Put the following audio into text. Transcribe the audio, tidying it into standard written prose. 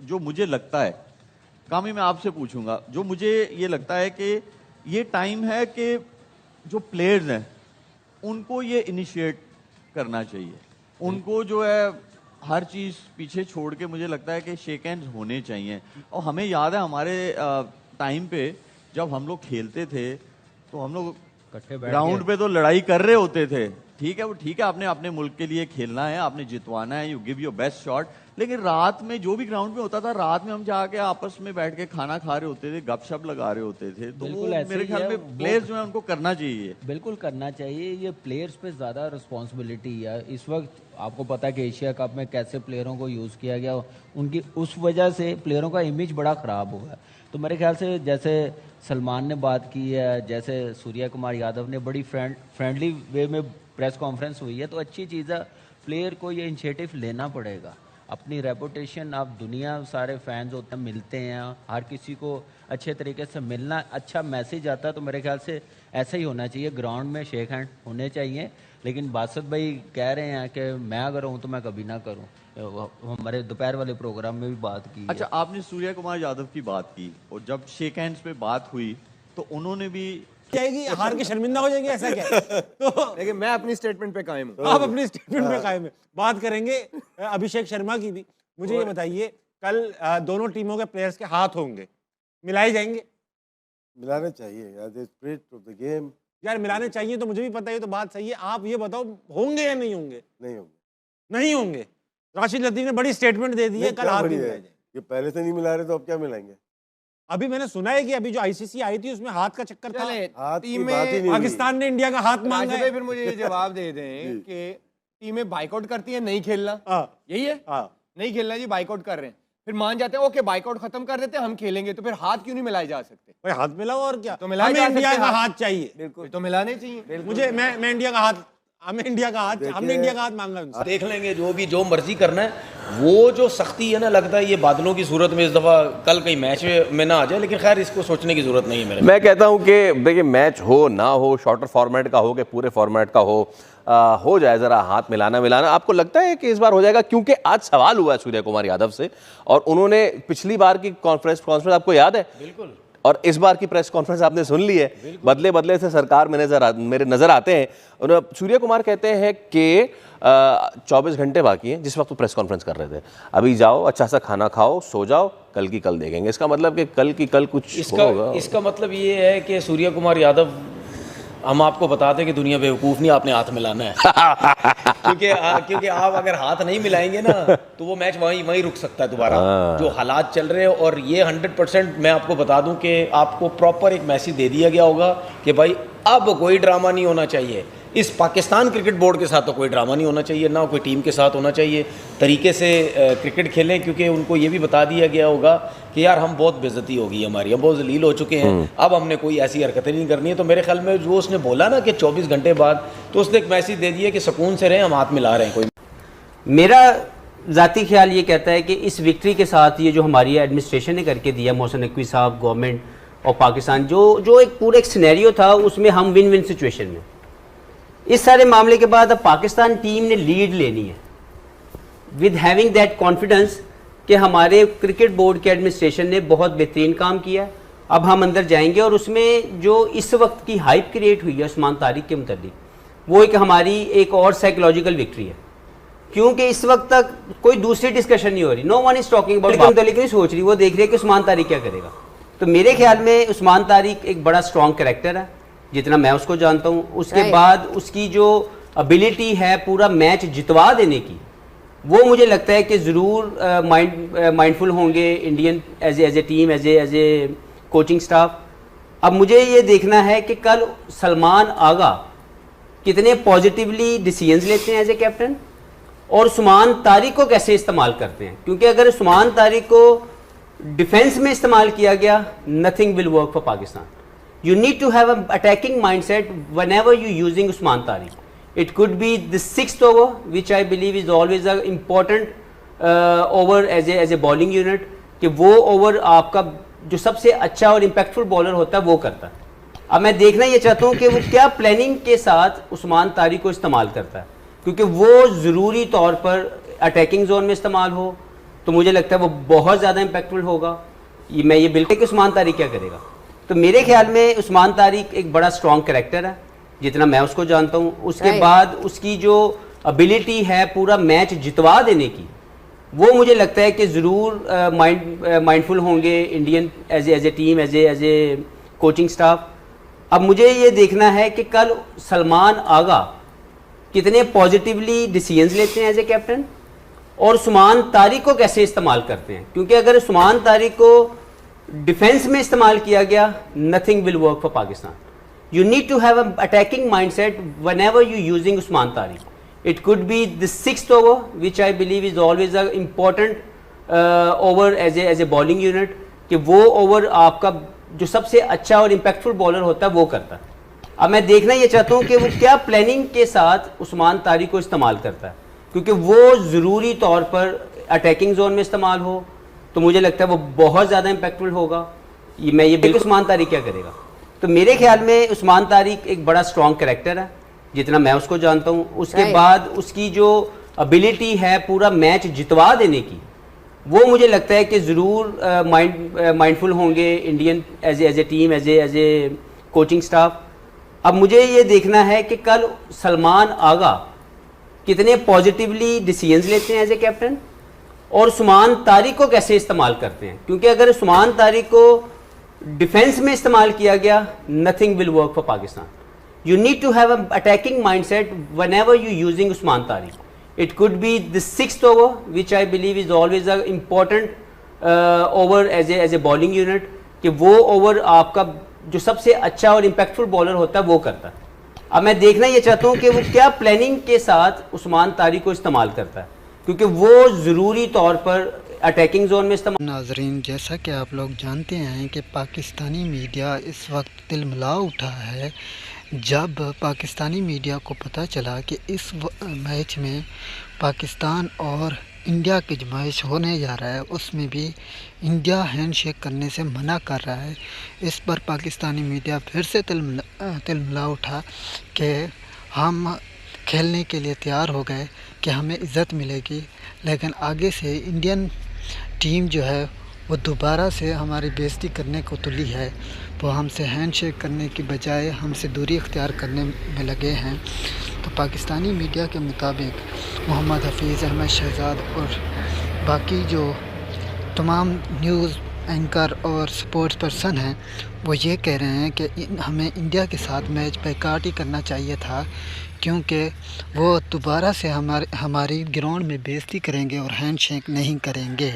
जो मुझे लगता है, कामी मैं आपसे पूछूंगा, जो मुझे ये लगता है कि ये टाइम है कि जो प्लेयर्स हैं उनको ये इनिशिएट करना चाहिए, उनको जो है हर चीज पीछे छोड़ के मुझे लगता है कि शेक हैंड्स होने चाहिए। और हमें याद है हमारे टाइम पे जब हम लोग खेलते थे तो हम लोग ग्राउंड पे तो लड़ाई कर रहे होते थे, ठीक है, वो ठीक है, आपने अपने मुल्क के लिए खेलना है, आपने जितवाना है, you give your best shot, लेकिन रात में जो भी ग्राउंड में होता था, रात में हम जाके आपस में बैठ के खाना खा रहे होते थे, गपशप लगा रहे होते थे, तो वो मेरे ख्याल में प्लेयर्स जो है उनको करना चाहिए। बिल्कुल करना चाहिए। ये प्लेयर्स पे ज़्यादा रिस्पॉन्सिबिलिटी है। इस वक्त आपको पता है कि एशिया कप में कैसे प्लेयरों को यूज़ किया गया, उनकी उस वजह से प्लेयरों का इमेज बड़ा ख़राब हुआ है। तो मेरे ख्याल से जैसे सलमान ने बात की है, जैसे सूर्या कुमार यादव ने बड़ी फ्रेंडली वे में प्रेस कॉन्फ्रेंस हुई है, तो अच्छी चीज़ है। प्लेयर को ये इनिशिएटिव लेना पड़ेगा। अपनी रेपुटेशन, आप दुनिया सारे फैंस होते हैं, मिलते हैं, हर किसी को अच्छे तरीके से मिलना, अच्छा मैसेज आता है। तो मेरे ख्याल से ऐसा ही होना चाहिए, ग्राउंड में शेक हैंड होने चाहिए। लेकिन बासत भाई कह रहे हैं कि मैं अगर हूँ तो मैं कभी ना करूँ। हमारे दोपहर वाले प्रोग्राम में भी बात की। अच्छा, आपने सूर्या कुमार यादव की बात की और जब शेक हैंड्स पे बात हुई तो उन्होंने भी जाएगी, हार के शर्मिंदा हो जाएंगे, ऐसा क्या? तो लेकिन मैं अपनी स्टेटमेंट पे कायम हूँ। आप अपनी स्टेटमेंट पे कायम है। बात करेंगे अभिषेक शर्मा की भी। मुझे ये बताइए, कल दोनों टीमों के प्लेयर्स के हाथ होंगे, मिलाए जाएंगे? मिलाने चाहिए यार, the spirit of the game. यार मिलाने चाहिए तो मुझे भी पता है, तो बात सही है। आप ये बताओ, होंगे या नहीं होंगे? नहीं होंगे, नहीं होंगे। राशिद लतीफ ने बड़ी स्टेटमेंट दे दी है, कल हाथ नहीं मिलाए जाएंगे। ये पहले से नहीं मिला रहे तो अब क्या मिलाएंगे? अभी मैंने सुना है कि अभी जो आईसीसी आई थी उसमें हाथ का चक्कर था, हाथ की बात ही नहीं हुई। पाकिस्तान ने इंडिया का हाथ मांगा है। फिर मुझे ये जवाब दे दें कि टीमें बाइकआउट करती हैं नहीं खेलना, यही है, नहीं खेलना जी, बाइकआउट कर रहे हैं, फिर मान जाते हैं ओके बाइकआउट खत्म कर देते हैं, हम खेलेंगे, तो फिर हाथ क्यों नहीं मिलाए जा सकते? भाई हाथ मिलाओ और क्या, तो मिलाए हमें जा इंडिया सकते का हैं हाथ चाहिए। बिल्कुल, तो मिलाने चाहिए। मुझे मैं इंडिया का हाथ, हमें इंडिया का हाथ, हमने इंडिया का हाथ मांगा उनसे। देख लेंगे जो मर्जी करना है। वो जो सख्ती है ना, लगता है ये बादलों की सूरत में इस दफ़ा कल कहीं मैच में ना आ जाए, लेकिन खैर इसको सोचने की जरूरत नहीं है मेरे। मैं कहता हूं कि देखिए, मैच हो ना हो, शॉर्टर फॉर्मेट का हो कि पूरे फॉर्मेट का हो जाए ज़रा हाथ मिलाना। आपको लगता है कि इस बार हो जाएगा? क्योंकि आज सवाल हुआ है सूर्या कुमार यादव से और उन्होंने पिछली बार की कॉन्फ्रेंस आपको याद है, बिल्कुल, और इस बार की प्रेस कॉन्फ्रेंस आपने सुन ली है। बदले से सरकार में मेरे नजर आते हैं। और सूर्या कुमार कहते हैं कि 24 घंटे बाकी हैं, जिस वक्त वो प्रेस कॉन्फ्रेंस कर रहे थे, अभी जाओ, अच्छा सा खाना खाओ, सो जाओ, कल की कल देखेंगे। इसका मतलब कि कल की कल कुछ होगा। इसका मतलब ये है कि सूर्या कुमार यादव, हम आपको बताते कि दुनिया बेवकूफ़ नहीं, आपने हाथ मिलाना है। क्योंकि आप अगर हाथ नहीं मिलाएंगे ना तो वो मैच वहीं रुक सकता है दोबारा, जो हालात चल रहे हैं। और ये 100% मैं आपको बता दूं कि आपको प्रॉपर एक मैसेज दे दिया गया होगा कि भाई अब कोई ड्रामा नहीं होना चाहिए। इस पाकिस्तान क्रिकेट बोर्ड के साथ तो कोई ड्रामा नहीं होना चाहिए, ना कोई टीम के साथ होना चाहिए। तरीके से क्रिकेट खेलें, क्योंकि उनको ये भी बता दिया गया होगा कि यार हम बहुत बेइज्जती हो गई हमारी, हम बहुत जलील हो चुके हैं, अब हमने कोई ऐसी हरकतें नहीं करनी है। तो मेरे ख्याल में जो उसने बोला ना कि 24 घंटे बाद, तो उसने एक मैसेज दे दिया कि सुकून से रहें, हम हाथ मिला रहे हैं। कोई मेरा ज़ाती ख्याल ये कहता है कि इस विक्ट्री के साथ ये जो हमारी एडमिनिस्ट्रेशन ने करके दिया, मोहसिन नकवी साहब, गवर्नमेंट और पाकिस्तान, जो एक पूरा एक सिनेरियो था, उसमें हम विन विन सिचुएशन में, इस सारे मामले के बाद अब पाकिस्तान टीम ने लीड लेनी है विद हैविंग दैट कॉन्फिडेंस कि हमारे क्रिकेट बोर्ड के एडमिनिस्ट्रेशन ने बहुत बेहतरीन काम किया। अब हम अंदर जाएंगे और उसमें जो इस वक्त की हाइप क्रिएट हुई है उस्मान तारिक के मुताबिक, वो एक हमारी एक और साइकोलॉजिकल विक्ट्री है, क्योंकि इस वक्त तक कोई दूसरी डिस्कशन नहीं हो रही, no one is talking about, मुतालिक नहीं सोच रही, वो देख रही है कि उस्मान तारिक क्या करेगा। तो मेरे ख्याल में उस्मान तारिक एक बड़ा स्ट्रॉन्ग कैरेक्टर है, जितना मैं उसको जानता हूँ। उसके बाद उसकी जो एबिलिटी है पूरा मैच जितवा देने की, वो मुझे लगता है कि ज़रूर माइंडफुल होंगे Indian as a team, as a coaching staff. अब मुझे ये देखना है कि कल सलमान आगा कितने पॉजिटिवली डिसीजंस लेते हैं एज ए कैप्टन, और उस्मान तारिक को कैसे इस्तेमाल करते हैं। क्योंकि अगर उस्मान तारिक को डिफेंस में इस्तेमाल किया गया, nothing will work for Pakistan. You need to have an attacking mindset whenever you're using Usman Tariq. It could be the 6th over, which I believe is always an important over as a bowling unit, कि वो over आपका जो सबसे अच्छा और impactful bowler होता है वो करता है। अब मैं देखना ये चाहता हूँ कि वो क्या प्लानिंग के साथ उस्मान तारिक को इस्तेमाल करता है, क्योंकि वो ज़रूरी तौर पर अटैकिंग जोन में इस्तेमाल हो तो मुझे लगता है वो बहुत ज़्यादा इम्पैक्टफुल होगा। ये बिल्कुल कि उस्मान तारिक क्या करेगा, तो मेरे ख्याल में उस्मान तारिक एक बड़ा स्ट्रॉन्ग कैरेक्टर है जितना मैं उसको जानता हूँ। उसके बाद उसकी जो एबिलिटी है पूरा मैच जितवा देने की, वो मुझे लगता है कि ज़रूर माइंडफुल होंगे Indian as a team, as a coaching staff. अब मुझे ये देखना है कि कल सलमान आगा कितने पॉजिटिवली डिसीजंस लेते हैं एज ए कैप्टन, और उस्मान तारिक को कैसे इस्तेमाल करते हैं। क्योंकि अगर उस्मान तारिक को डिफेंस में इस्तेमाल किया गया, nothing will work for Pakistan. You need to have an attacking mindset whenever you using Usman Tariq. It could be the 6th over, which I believe is always an important over as a bowling unit, कि वो over आपका जो सबसे अच्छा और impactful bowler होता है वो करता है। अब मैं देखना ये चाहता हूँ कि वो क्या प्लानिंग के साथ उस्मान तारिक को इस्तेमाल करता है, क्योंकि वो ज़रूरी तौर पर अटैकिंग जोन में इस्तेमाल हो तो मुझे लगता है वो बहुत ज़्यादा इम्पैक्टफुल होगा। ये बिल्कुल उस्मान तारिक क्या करेगा, तो मेरे ख्याल में उस्मान तारिक एक बड़ा स्ट्रॉन्ग कैरेक्टर है जितना मैं उसको जानता हूँ। उसके बाद उसकी जो एबिलिटी है पूरा मैच जितवा देने की, वो मुझे लगता है कि ज़रूर माइंडफुल होंगे Indian as a team, as a coaching staff. अब मुझे ये देखना है कि कल सलमान आगा कितने पॉजिटिवली डिसीजंस लेते हैं एज ए कैप्टन, और उस्मान तारिक को कैसे इस्तेमाल करते हैं। क्योंकि अगर उस्मान तारिक को डिफेंस में इस्तेमाल किया गया, nothing will work for Pakistan. You need to have a attacking mindset whenever you using Usman Tariq. It could be the 6th over, which I believe is always a important over as a bowling unit, कि वो over आपका जो सबसे अच्छा और impactful bowler होता है वो करता है। अब मैं देखना ये चाहता हूँ कि वो क्या प्लानिंग के साथ उस्मान तारिक को इस्तेमाल करता है, क्योंकि वो ज़रूरी तौर पर अटैकिंग जोन में इस्तेमाल। नाजरीन, जैसा कि आप लोग जानते हैं कि पाकिस्तानी मीडिया इस वक्त तिलमिला उठा है जब पाकिस्तानी मीडिया को पता चला कि इस मैच में पाकिस्तान और इंडिया के जो मैच होने जा रहा है उसमें भी इंडिया हैंडशेक करने से मना कर रहा है। इस पर पाकिस्तानी मीडिया फिर से तिलमिला उठा कि हम खेलने के लिए तैयार हो गए कि हमें इज़्ज़त मिलेगी, लेकिन आगे से इंडियन टीम जो है वो दोबारा से हमारी बेइज्जती करने को तुली है। वो हमसे हैंडशेक करने की बजाय हमसे दूरी इख्तियार करने में लगे हैं। तो पाकिस्तानी मीडिया के मुताबिक मोहम्मद हफीज़, अहमद शहजाद और बाकी जो तमाम न्यूज़ एंकर और स्पोर्ट्स पर्सन हैं वो ये कह रहे हैं कि हमें इंडिया के साथ मैच बैकाट ही करना चाहिए था, क्योंकि वो दोबारा से हमारी ग्राउंड में बेइज्जती करेंगे और हैंडशेक नहीं करेंगे।